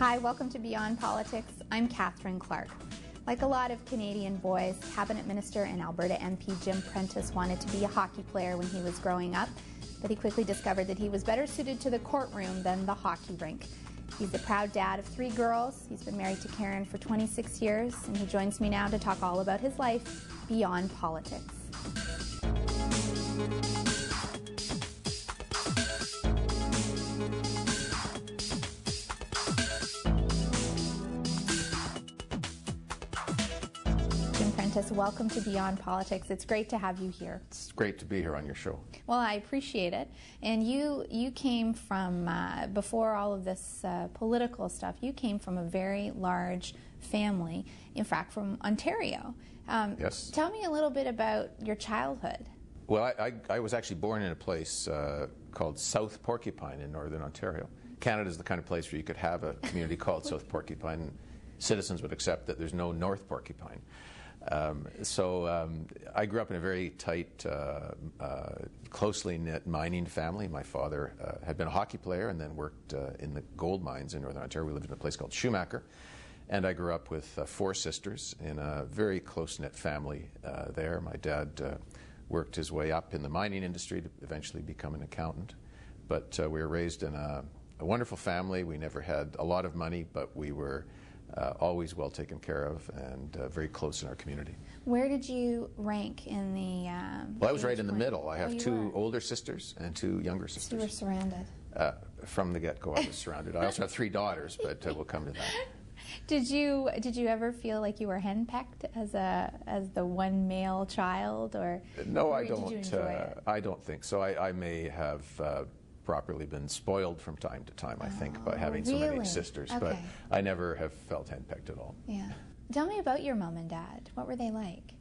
Hi, welcome to Beyond Politics. I'm Catherine Clark. Like a lot of Canadian boys, Cabinet Minister and Alberta MP Jim Prentice wanted to be a hockey player when he was growing up, but he quickly discovered that he was better suited to the courtroom than the hockey rink. He's the proud dad of 3 girls. He's been married to Karen for 26 years, and he joins me now to talk all about his life beyond politics. Welcome to Beyond Politics. It's great to have you here. It's great to be here on your show. Well, I appreciate it. And you came from, before all of this political stuff, you came from a very large family, in fact, from Ontario. Yes. Tell me a little bit about your childhood. Well, I was actually born in a place called South Porcupine in Northern Ontario. Canada is the kind of place where you could have a community called South Porcupine. Citizens would accept that there's no North Porcupine. I grew up in a very tight, closely knit mining family. My father had been a hockey player and then worked in the gold mines in Northern Ontario. We lived in a place called Schumacher. And I grew up with 4 sisters in a very close-knit family there. My dad worked his way up in the mining industry to eventually become an accountant. But we were raised in a wonderful family. We never had a lot of money, but we were always well taken care of and very close in our community. Where did you rank in the Well, I was right in the middle. I have 2 older sisters and 2 younger sisters. So you were surrounded. From the get-go, I was surrounded. I also have 3 daughters, but we'll come to that. Did you ever feel like you were henpecked as the one male child, or no? Or I don't. Did you enjoy it? I don't think so. I may have properly been spoiled from time to time, I think, by having so many sisters, okay. But I never have felt henpecked at all. Yeah. Tell me about your mom and dad. What were they like?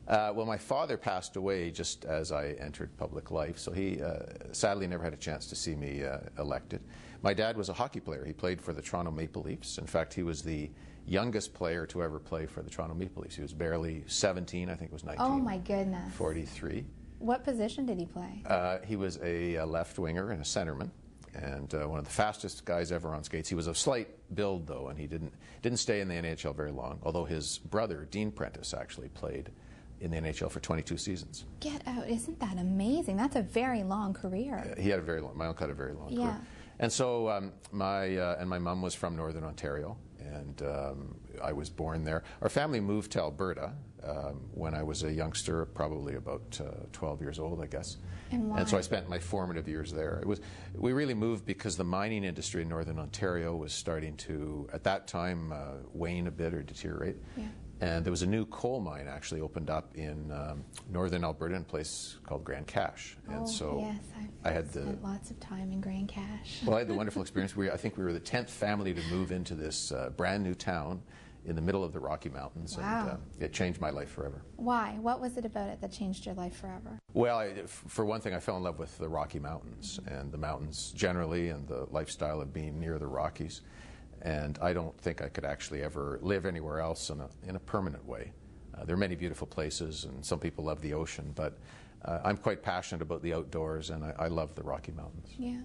Well, my father passed away just as I entered public life, so he sadly never had a chance to see me elected. My dad was a hockey player. He played for the Toronto Maple Leafs. In fact, he was the youngest player to ever play for the Toronto Maple Leafs. He was barely 17, I think it was 19. Oh my goodness. 43. What position did he play? He was a left winger and a centerman, and one of the fastest guys ever on skates. He was of slight build, though, and he didn't stay in the NHL very long, although his brother, Dean Prentice, actually played in the NHL for 22 seasons. Get out. Isn't that amazing? That's a very long career. He had a very long, my uncle had a very long career. And so my mom was from Northern Ontario, and I was born there. Our family moved to Alberta when I was a youngster, probably about 12 years old, I guess. And why? And so I spent my formative years there. We really moved because the mining industry in Northern Ontario was starting to, at that time, wane a bit or deteriorate. Yeah. And there was a new coal mine actually opened up in northern Alberta in a place called Grand Cache. And so yes, I had spent lots of time in Grand Cache. Well, I had the wonderful experience. I think we were the 10th family to move into this brand new town in the middle of the Rocky Mountains. Wow. And it changed my life forever. Why? What was it about it that changed your life forever? Well, for one thing, I fell in love with the Rocky Mountains and the mountains generally and the lifestyle of being near the Rockies. And I don't think I could actually ever live anywhere else in a permanent way. There are many beautiful places, and some people love the ocean, but I'm quite passionate about the outdoors, and I love the Rocky Mountains. Yeah.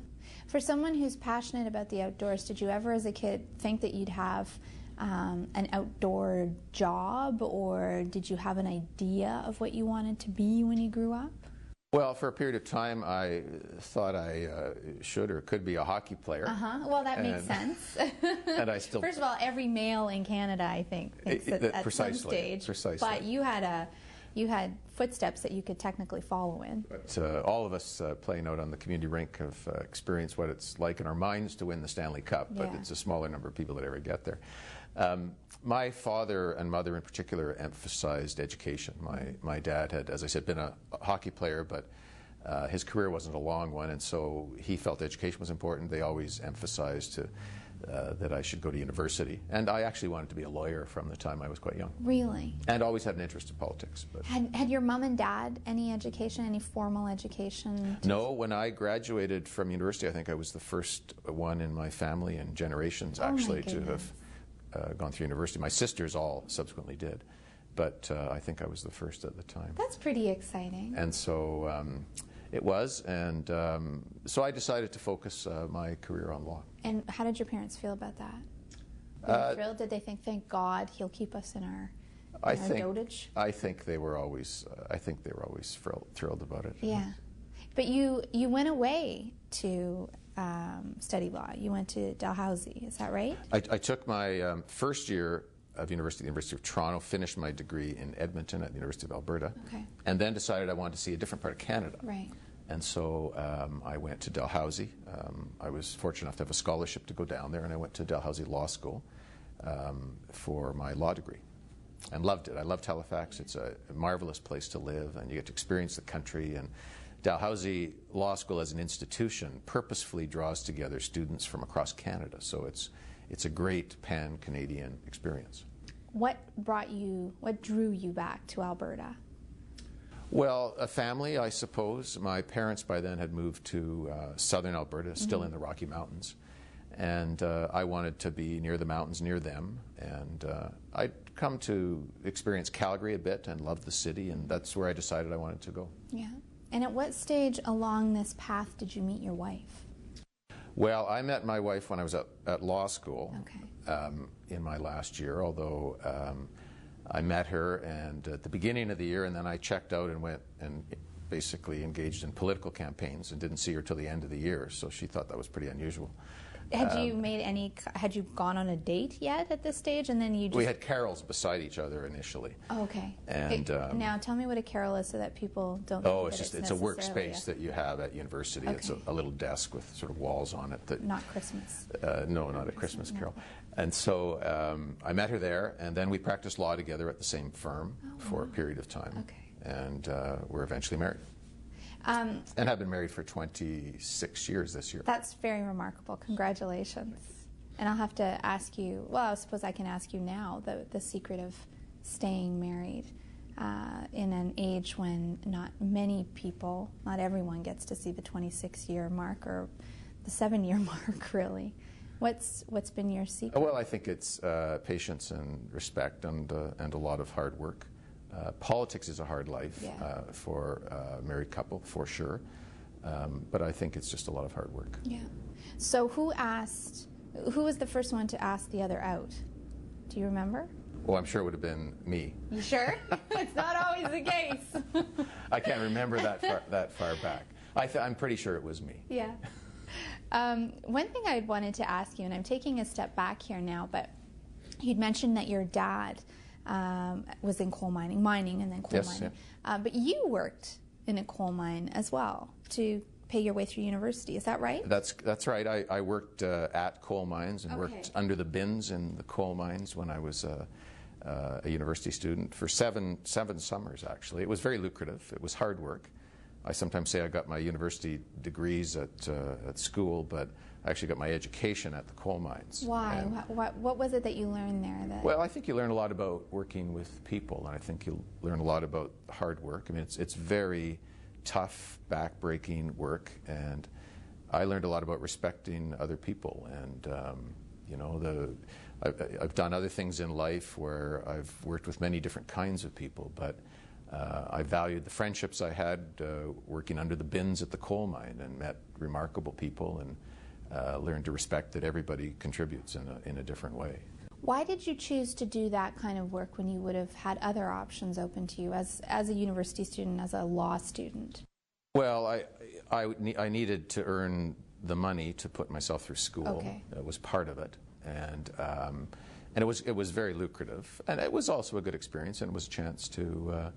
For someone who's passionate about the outdoors, did you ever as a kid think that you'd have an outdoor job, or did you have an idea of what you wanted to be when you grew up? Well, for a period of time, I thought I should or could be a hockey player. Well, that makes sense. And I still. First of all, every male in Canada, I think, thinks that at some stage. Precisely. But you had footsteps that you could technically follow in. But all of us playing out on the community rink have experienced what it's like in our minds to win the Stanley Cup, but it's a smaller number of people that ever get there. My father and mother in particular emphasized education. My dad had, as I said, been a hockey player, but his career wasn't a long one, and so he felt education was important. They always emphasized that I should go to university. And I actually wanted to be a lawyer from the time I was quite young. Really? And always had an interest in politics. But had your mom and dad any education, any formal education? No, when I graduated from university, I think I was the first one in my family in generations actually to have gone through university. My sisters all subsequently did, but I think I was the first at the time. That's pretty exciting. And so it was, and so I decided to focus my career on law. And how did your parents feel about that? Were you thrilled? Did they think, thank God, he'll keep us in our dotage? I think they were always thrilled about it. Yeah. But you went away to study law. You went to Dalhousie, is that right? I took my first year of university, the University of Toronto, finished my degree in Edmonton at the University of Alberta, and then decided I wanted to see a different part of Canada. Right. And so I went to Dalhousie. I was fortunate enough to have a scholarship to go down there, and I went to Dalhousie Law School for my law degree, and loved it. I loved Halifax. It's a marvelous place to live, and you get to experience the country. And Dalhousie Law School as an institution purposefully draws together students from across Canada, so it's a great pan-Canadian experience. What drew you back to Alberta? Well, a family, I suppose. My parents by then had moved to southern Alberta, still in the Rocky Mountains, and I wanted to be near the mountains, near them, and I'd come to experience Calgary a bit and love the city, and that's where I decided I wanted to go. Yeah. And at what stage along this path did you meet your wife? Well, I met my wife when I was at law school in my last year, although I met her and at the beginning of the year, and then I checked out and went and basically engaged in political campaigns and didn't see her till the end of the year, so she thought that was pretty unusual. Had you gone on a date yet at this stage, and then you just... We had carols beside each other initially. Oh, okay. And now tell me what a carol is so that people don't it's a workspace that you have at university. It's a little desk with sort of walls on it. That, not Christmas. No, not a Christmas carol. And so I met her there, and then we practiced law together at the same firm for a period of time. Okay. And we're eventually married. And have been married for 26 years this year. That's very remarkable. Congratulations. And I'll have to ask you, well, I suppose I can ask you now, the secret of staying married in an age when not many people, not everyone gets to see the 26-year mark or the 7-year mark, really. What's been your secret? Well, I think it's patience and respect and a lot of hard work. Politics is a hard life for a married couple, for sure. But I think it's just a lot of hard work. Yeah. So who was the first one to ask the other out? Do you remember? Well, I'm sure it would have been me. You sure? It's not always the case. I can't remember that far back. I'm pretty sure it was me. Yeah. One thing I wanted to ask you, and I'm taking a step back here now, but you'd mentioned that your dad was in coal mining and then coal mining. Yeah. But you worked in a coal mine as well to pay your way through university. Is that right? That's right. I worked at coal mines and worked under the bins in the coal mines when I was a university student for seven summers, actually. It was very lucrative. It was hard work. I sometimes say I got my university degrees at school, but I actually got my education at the coal mines. Why? What was it that you learned there? Well, I think you learn a lot about working with people, and I think you learn a lot about hard work. I mean, it's very tough, back-breaking work, and I learned a lot about respecting other people. And I've done other things in life where I've worked with many different kinds of people, but I valued the friendships I had working under the bins at the coal mine and met remarkable people and learned to respect that everybody contributes in a different way. Why did you choose to do that kind of work when you would have had other options open to you as a university student, as a law student? Well, I needed to earn the money to put myself through school. Okay. It was part of it, and it was very lucrative, and it was also a good experience, and it was a chance to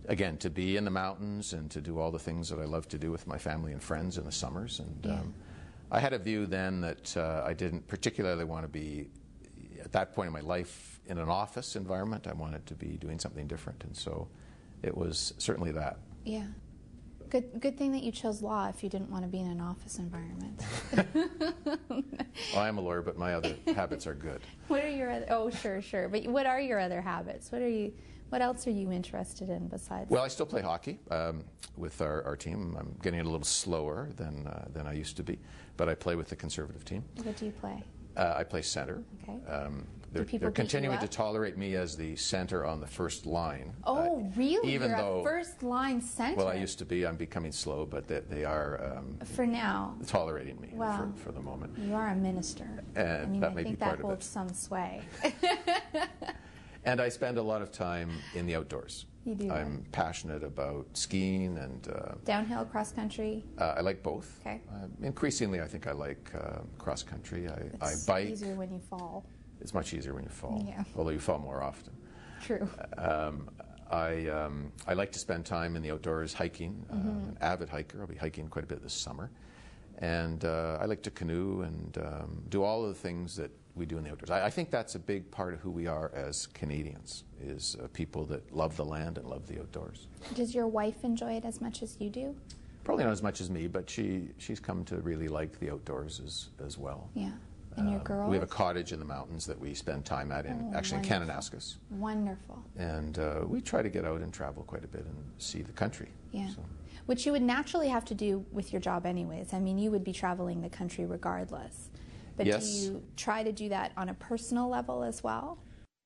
again, to be in the mountains and to do all the things that I love to do with my family and friends in the summers. And I had a view then that I didn't particularly want to be, at that point in my life, in an office environment. I wanted to be doing something different, and so it was certainly that. Yeah. Good thing that you chose law if you didn't want to be in an office environment. Well, I'm a lawyer, but my other habits are good. What are your other? Oh, sure. But what are your other habits? What else are you interested in besides? Well, I still play hockey with our team. I'm getting a little slower than I used to be, but I play with the conservative team. What do you play? I play center. Okay. they're continuing to tolerate me as the center on the first line. Oh, really? Even You're though a first line center? Well, I used to be. I'm becoming slow, but they are for now tolerating me well, for the moment. You are a minister. And I mean, that may be part that holds of it. some sway. And I spend a lot of time in the outdoors. You do. I'm passionate about skiing and downhill, cross country. I like both. Okay. Increasingly, I think I like cross country. I It's bike. easier when you fall. It's much easier when you fall. Yeah. Although you fall more often. True. I like to spend time in the outdoors hiking. I'm an avid hiker. I'll be hiking quite a bit this summer. And I like to canoe and do all of the things that we do in the outdoors. I think that's a big part of who we are as Canadians, is people that love the land and love the outdoors. Does your wife enjoy it as much as you do? Probably not as much as me, but she's come to really like the outdoors as well. Yeah. And your girls? We have a cottage in the mountains that we spend time at, in Kananaskis. Wonderful. And we try to get out and travel quite a bit and see the country. Yeah. So. Which you would naturally have to do with your job anyways. I mean, you would be traveling the country regardless. But yes. Do you try to do that on a personal level as well?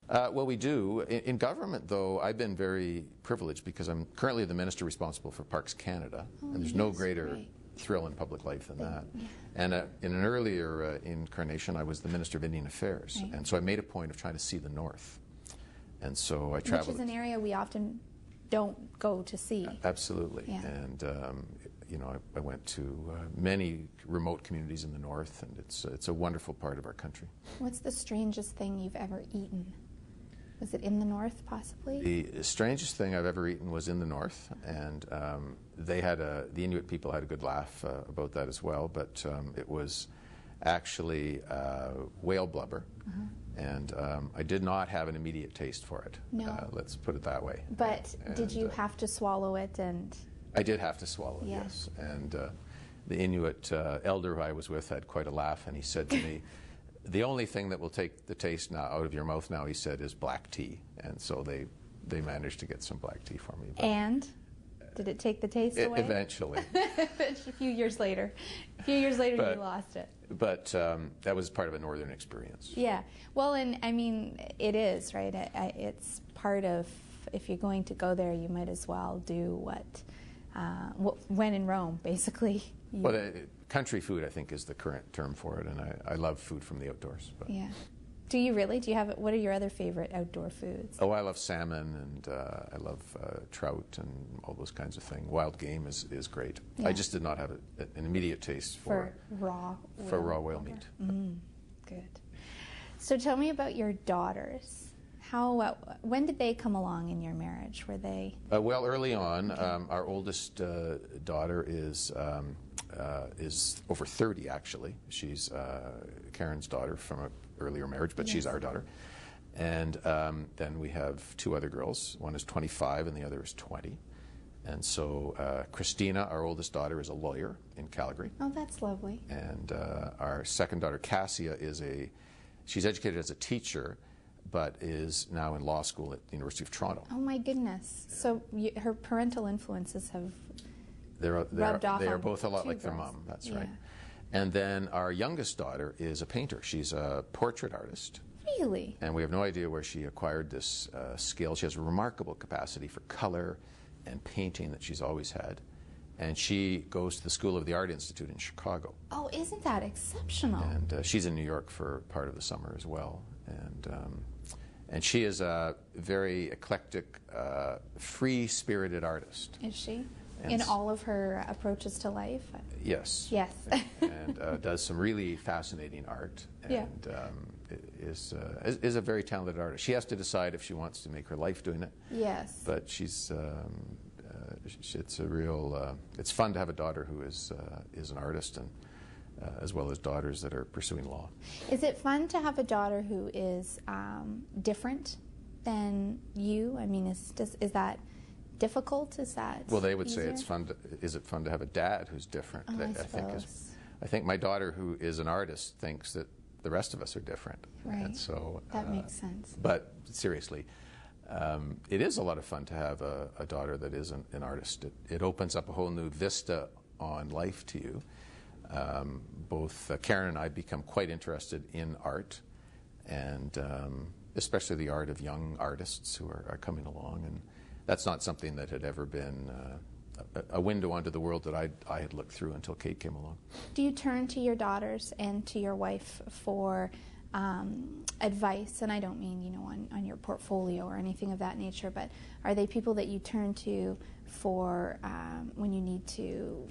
Well, we do. In government, though, I've been very privileged because I'm currently the minister responsible for Parks Canada. And there's no greater thrill in public life than that. Yeah. And in an earlier incarnation, I was the Minister of Indian Affairs. Right. And so I made a point of trying to see the north. And so I traveled. Which is an area we often don't go to see. Absolutely. Yeah. And I went to many remote communities in the north, and it's a wonderful part of our country. What's the strangest thing you've ever eaten? Was it in the north, possibly? The strangest thing I've ever eaten was in the north, and the Inuit people had a good laugh about that as well, but it was actually whale blubber. And I did not have an immediate taste for it. No. Let's put it that way. But did you have to swallow it? And I did have to swallow it, yes. And the Inuit elder who I was with had quite a laugh, and he said to me, the only thing that will take the taste now out of your mouth now, he said, is black tea. And so they managed to get some black tea for me. But and? Did it take the taste away? Eventually. A few years later. You lost it. But that was part of a northern experience. Yeah. Well, and I mean, it is, right? It's part of, if you're going to go there, you might as well do when in Rome, basically. Well, country food, I think, is the current term for it, and I love food from the outdoors. But. Yeah. Do you really? What are your other favorite outdoor foods? Oh, I love salmon, and I love trout and all those kinds of things. Wild game is great. Yeah. I just did not have an immediate taste for raw whale meat. Good. So tell me about your daughters. When did they come along in your marriage? Were they? Well, early on. Okay. Our oldest daughter is over 30, actually. She's Karen's daughter from an earlier marriage, but she's our daughter. And then we have two other girls. One is 25 and the other is 20. And so Christina, our oldest daughter, is a lawyer in Calgary. Oh, that's lovely. And our second daughter, Cassie, she's educated as a teacher, but is now in law school at the University of Toronto. Oh my goodness! So her parental influences have rubbed off. They are both a lot like their mom. That's right. And then our youngest daughter is a painter. She's a portrait artist. Really? And we have no idea where she acquired this skill. She has a remarkable capacity for color and painting that she's always had. And she goes to the School of the Art Institute in Chicago. Oh, isn't that exceptional? And she's in New York for part of the summer as well. And she is a very eclectic, free-spirited artist. Is she? In all of her approaches to life? Yes. Yes. And does some really fascinating art. And is a very talented artist. She has to decide if she wants to make her life doing it. Yes. But it's a real. It's fun to have a daughter who is an artist, and as well as daughters that are pursuing law. Is it fun to have a daughter who is different than you? I mean, is that difficult? Is that well? They would easier? say it's fun. Is it fun to have a dad who's different? Oh, I think my daughter, who is an artist, thinks that the rest of us are different. Right. And so that makes sense. But seriously, it is a lot of fun to have a daughter that is an artist. It opens up a whole new vista on life to you. Both Karen and I become quite interested in art, and especially the art of young artists who are coming along. And that's not something that had ever been a window onto the world that I had looked through until Kate came along. Do you turn to your daughters and to your wife for advice? And I don't mean, on your portfolio or anything of that nature, but are they people that you turn to for when you need to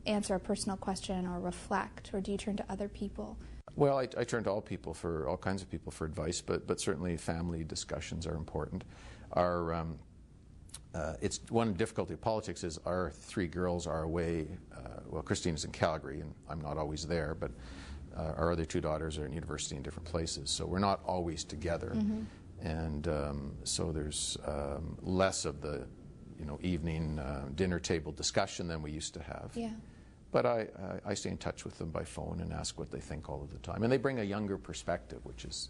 answer a personal question or reflect, or do you turn to other people? Well, I turn to all kinds of people for advice, but certainly family discussions are important. It's one difficulty of politics is our three girls are away. Well, Christina's in Calgary, and I'm not always there, but our other two daughters are in university in different places, so we're not always together. And so there's less of the evening dinner table discussion than we used to have. Yeah. But I stay in touch with them by phone and ask what they think all of the time. And they bring a younger perspective, which is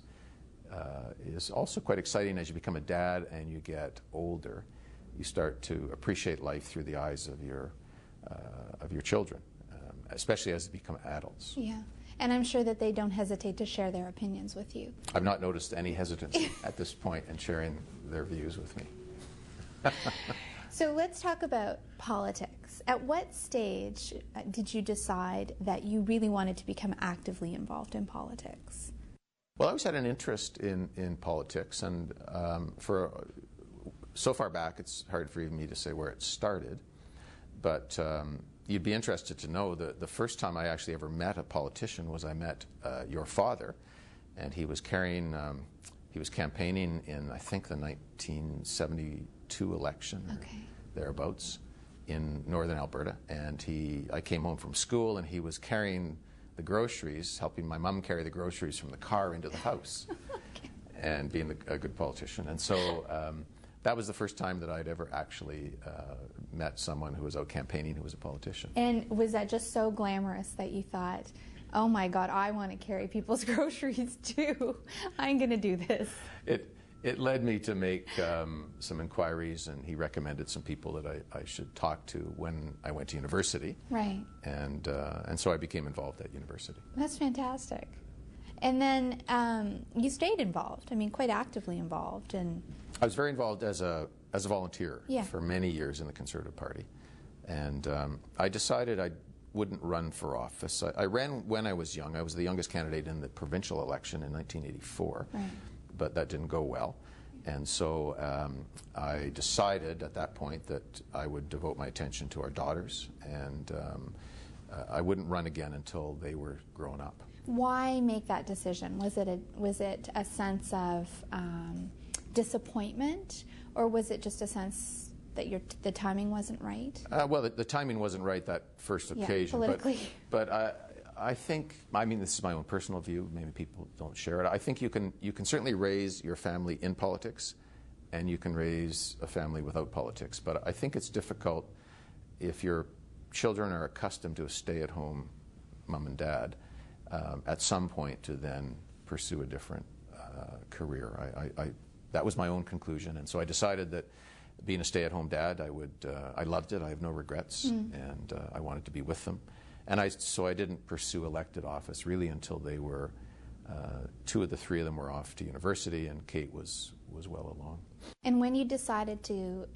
also quite exciting as you become a dad and you get older. You start to appreciate life through the eyes of your children, especially as they become adults. Yeah. And I'm sure that they don't hesitate to share their opinions with you. I've not noticed any hesitancy at this point in sharing their views with me. So let's talk about politics. At what stage did you decide that you really wanted to become actively involved in politics? Well, I always had an interest in politics, and for so far back it's hard for even me to say where it started. But you'd be interested to know that the first time I actually ever met a politician was I met your father, and he was campaigning in, I think, the 1972 election, okay, thereabouts, in northern Alberta. And I came home from school, and he was carrying the groceries, helping my mom carry the groceries from the car into the house, okay, and being a good politician. And so that was the first time that I'd ever actually met someone who was out campaigning who was a politician. And was that just so glamorous that you thought, oh my God, I want to carry people's groceries too. I'm going to do this. It led me to make some inquiries, and he recommended some people that I should talk to when I went to university. Right. And so I became involved at university. That's fantastic. And then you stayed involved, quite actively involved. And I was very involved as a volunteer, yeah, for many years in the Conservative Party. And I decided I wouldn't run for office. I ran when I was young. I was the youngest candidate in the provincial election in 1984, right, but that didn't go well. And so I decided at that point that I would devote my attention to our daughters, and I wouldn't run again until they were grown up. Why make that decision? Was it a sense of disappointment, or was it just a sense that the timing wasn't right? Well, the timing wasn't right that first occasion. Politically. But I think, this is my own personal view, maybe people don't share it. I think you can certainly raise your family in politics, and you can raise a family without politics. But I think it's difficult if your children are accustomed to a stay-at-home mom and dad at some point to then pursue a different career. That was my own conclusion, and so I decided that being a stay-at-home dad, I loved it. I have no regrets, and I wanted to be with them. And so I didn't pursue elected office really until they were, two of the three of them were off to university, and Kate was well along. And when you decided to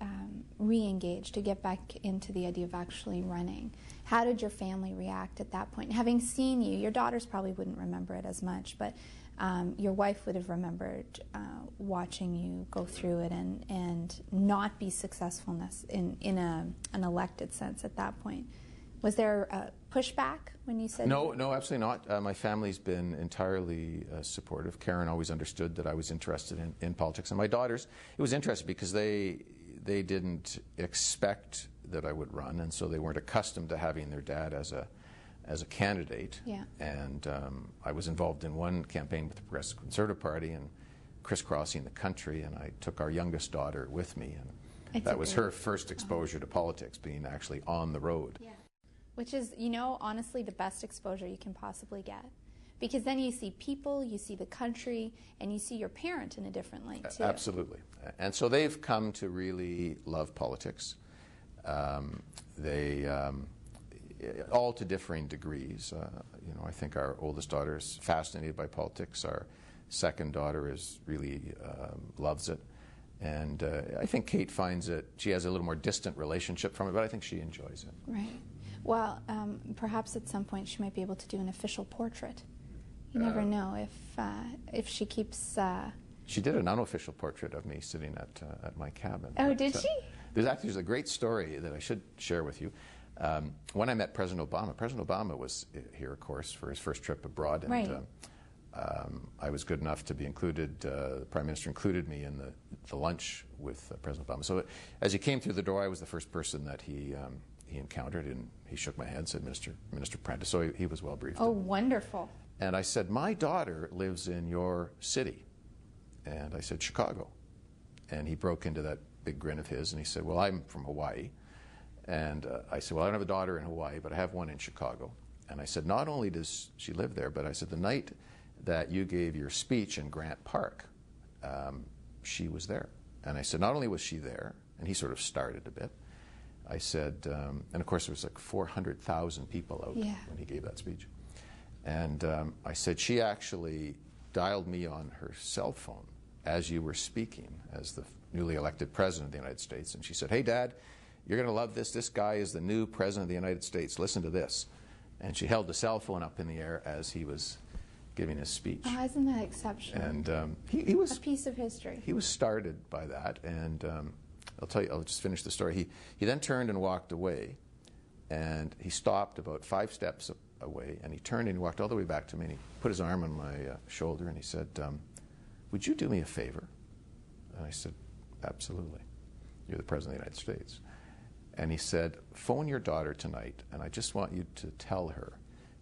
re-engage, to get back into the idea of actually running, how did your family react at that point? Having seen you, your daughters probably wouldn't remember it as much, but your wife would have remembered watching you go through it and not be successful in an elected sense at that point. Was there a pushback when you said? No, absolutely not. My family's been entirely supportive. Karen always understood that I was interested in politics, and my daughters, it was interesting because they didn't expect that I would run, and so they weren't accustomed to having their dad as a candidate. Yeah. And I was involved in one campaign with the Progressive Conservative Party and crisscrossing the country, and I took our youngest daughter with me, and that was her first exposure to politics, being actually on the road. Yeah. Which is, honestly the best exposure you can possibly get. Because then you see people, you see the country, and you see your parent in a different light, too. Absolutely. And so they've come to really love politics. They, all to differing degrees. I think our oldest daughter is fascinated by politics. Our second daughter is really loves it. And I think Kate finds it, she has a little more distant relationship from it, but I think she enjoys it. Right. Well, perhaps at some point she might be able to do an official portrait. You never know if she keeps... She did an unofficial portrait of me sitting at my cabin. Oh, did she? There's a great story that I should share with you. When I met President Obama was here, of course, for his first trip abroad. And, right. I was good enough to be included, the Prime Minister included me in the lunch with President Obama. So as he came through the door, I was the first person that he encountered, and he shook my hand and said, Minister Prentice. So he was well briefed. Oh, wonderful. And I said, my daughter lives in your city. And I said, Chicago. And he broke into that big grin of his, and he said, well, I'm from Hawaii. And I said, well, I don't have a daughter in Hawaii, but I have one in Chicago. And I said, not only does she live there, but I said, the night that you gave your speech in Grant Park, she was there. And I said, not only was she there, and he sort of started a bit, I said, and of course there was like 400,000 people out when he gave that speech. And I said, she actually dialed me on her cell phone as you were speaking, as the newly elected President of the United States. And she said, hey, Dad, you're going to love this. This guy is the new President of the United States. Listen to this. And she held the cell phone up in the air as he was giving his speech. Oh, isn't that exceptional? And he was a piece of history. He was started by that, and I'll just finish the story. He then turned and walked away, and he stopped about 5 steps away, and he turned and he walked all the way back to me, and he put his arm on my shoulder, and he said, would you do me a favor? And I said, absolutely. You're the President of the United States. And he said, phone your daughter tonight, and I just want you to tell her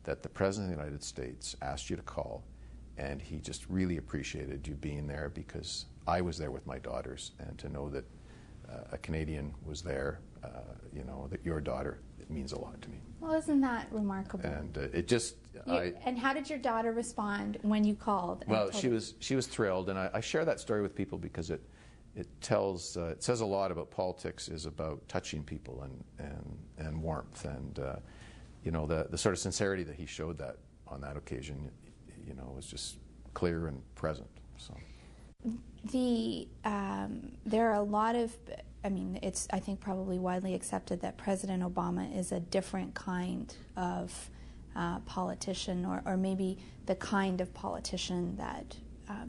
that the President of the United States asked you to call, and he just really appreciated you being there, because I was there with my daughters, and to know that a Canadian was there, that your daughter, it means a lot to me. Well, isn't that remarkable? And it just... and how did your daughter respond when you called? Well, she was thrilled, and I share that story with people because it says a lot about politics, is about touching people and warmth, and the sort of sincerity that he showed that on that occasion, was just clear and present. So there are a lot of, it's I think probably widely accepted that President Obama is a different kind of politician, or maybe the kind of politician that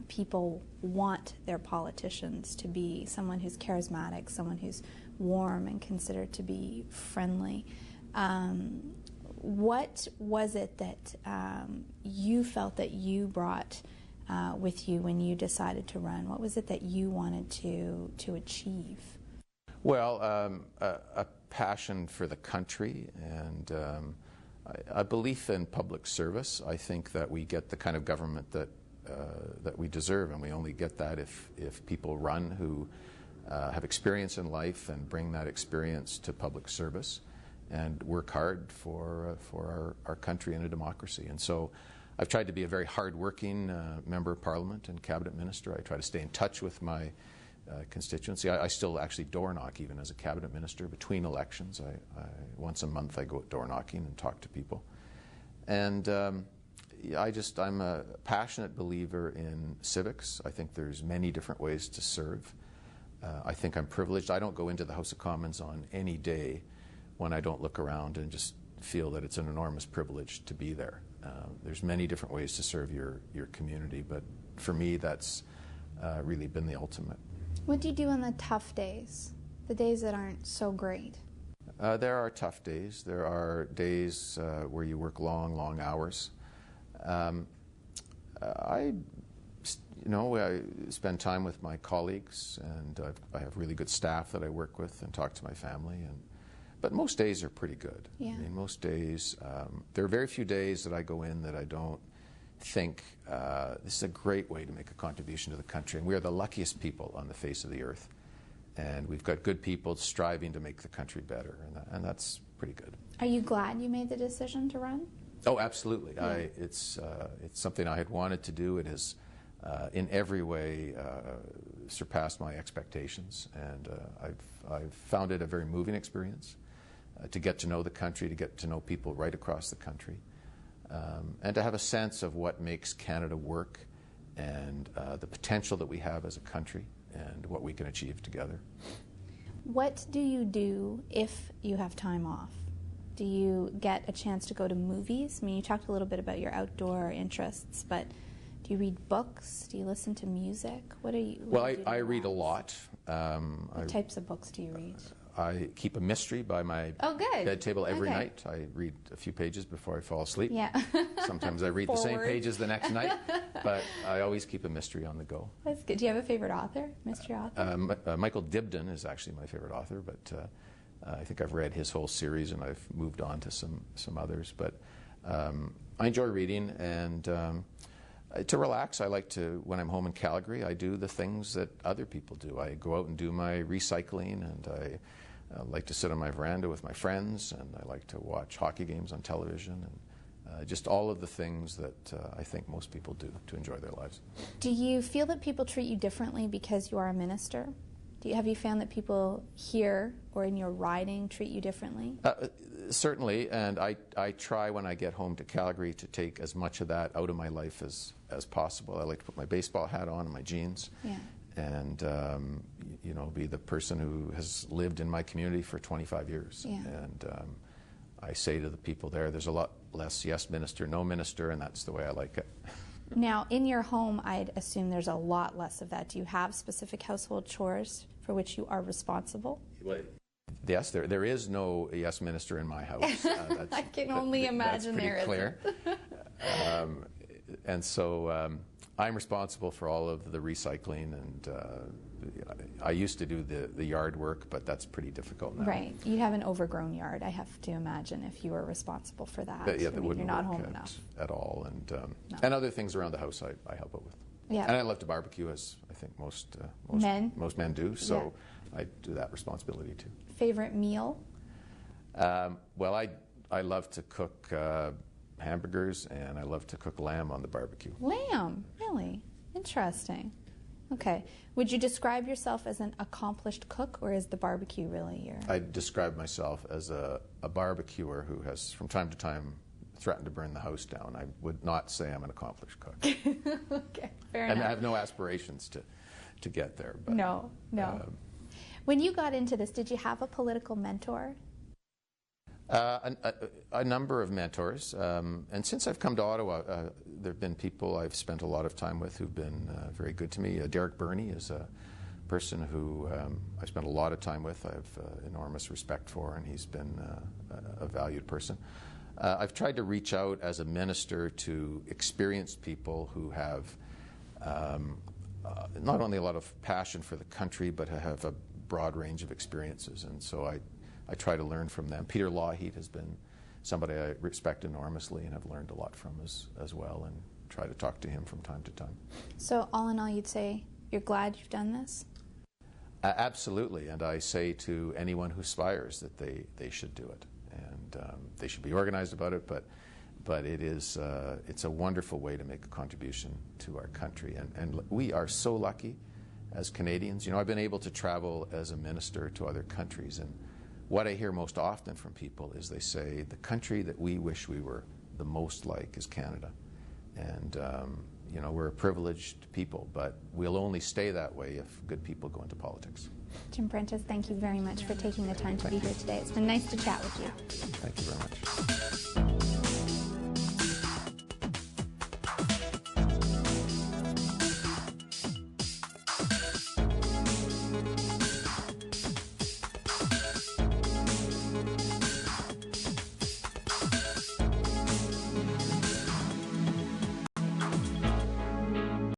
people want their politicians to be, someone who's charismatic, someone who's warm and considered to be friendly. What was it that you felt that you brought with you when you decided to run? What was it that you wanted to achieve? Well, a passion for the country, and a belief in public service. I think that we get the kind of government that we deserve, and we only get that if people run who have experience in life and bring that experience to public service and work hard for our country and a democracy. And so I've tried to be a very hard-working member of Parliament and cabinet minister. I try to stay in touch with my constituency. I still actually door knock even as a cabinet minister between elections. Once a month I go door knocking and talk to people. And I'm a passionate believer in civics. I think there's many different ways to serve. I think I'm privileged. I don't go into the House of Commons on any day when I don't look around and just feel that it's an enormous privilege to be there. There's many different ways to serve your community, but for me that's really been the ultimate. What do you do on the tough days, the days that aren't so great? There are tough days. There are days where you work long hours. I spend time with my colleagues, and I have really good staff that I work with and talk to my family. But most days are pretty good. Yeah. I mean, most days, there are very few days that I go in that I don't think this is a great way to make a contribution to the country. And we are the luckiest people on the face of the earth. And we've got good people striving to make the country better, and that's pretty good. Are you glad you made the decision to run? Oh, absolutely. Yeah. It's something I had wanted to do. It has, in every way, surpassed my expectations, and I've found it a very moving experience to get to know the country, to get to know people right across the country, and to have a sense of what makes Canada work and the potential that we have as a country and what we can achieve together. What do you do if you have time off? Do you get a chance to go to movies? I mean, you talked a little bit about your outdoor interests, but do you read books? Do you listen to music? What do you? Well, I read a lot. What types of books do you read? I keep a mystery by my bed table every night. I read a few pages before I fall asleep. Yeah. Sometimes I read the same pages the next night, but I always keep a mystery on the go. That's good. Do you have a favorite author, mystery author? Michael Dibdin is actually my favorite author, but I think I've read his whole series and I've moved on to some others. But I enjoy reading, and to relax, I like to, when I'm home in Calgary, I do the things that other people do. I go out and do my recycling, and I like to sit on my veranda with my friends, and I like to watch hockey games on television, and just all of the things that I think most people do to enjoy their lives. Do you feel that people treat you differently because you are a minister? Have you found that people here or in your riding treat you differently? Certainly, and I try when I get home to Calgary to take as much of that out of my life as possible. I like to put my baseball hat on and my jeans. Yeah. And you know, be the person who has lived in my community for 25 years. Yeah. And I say to the people there, there's a lot less yes minister, no minister, and that's the way I like it. Now, in your home, I'd assume there's a lot less of that. Do you have specific household chores for which you are responsible? Well, yes, there is no yes minister in my house. I can only imagine that's pretty clear. And so I'm responsible for all of the recycling, and I used to do the yard work, but that's pretty difficult now. Right. You have an overgrown yard, I have to imagine, if you were responsible for that. Yeah, that wouldn't you're not work home enough. At all. And, No. and other things around the house I help out with. Yeah. And I love to barbecue, as I think most men do, so I do that responsibility too. Favorite meal? Well, I love to cook hamburgers, and I love to cook lamb on the barbecue. Lamb? Really? Interesting. Okay. Would you describe yourself as an accomplished cook, or is the barbecue really your... I describe myself as a barbecuer who has, from time to time, threatened to burn the house down. I would not say I'm an accomplished cook. Okay, fair enough. And I have no aspirations to get there. But, no. When you got into this, did you have a political mentor? A number of mentors, and since I've come to Ottawa, there have been people I've spent a lot of time with who've been very good to me. Derek Burney is a person who I spent a lot of time with. I have enormous respect for, and he's been a valued person. I've tried to reach out as a minister to experienced people who have not only a lot of passion for the country, but have a broad range of experiences, and so I try to learn from them. Peter Lougheed has been somebody I respect enormously and have learned a lot from as well, and try to talk to him from time to time. So all in all, you'd say you're glad you've done this? Absolutely, and I say to anyone who aspires that they should do it, and they should be organized about it, but it's a wonderful way to make a contribution to our country, and we are so lucky as Canadians. You know, I've been able to travel as a minister to other countries, and what I hear most often from people is they say the country that we wish we were the most like is Canada. And, you know, we're a privileged people, but we'll only stay that way if good people go into politics. Jim Prentice, thank you very much for taking the time to be here today. It's been nice to chat with you. Thank you very much.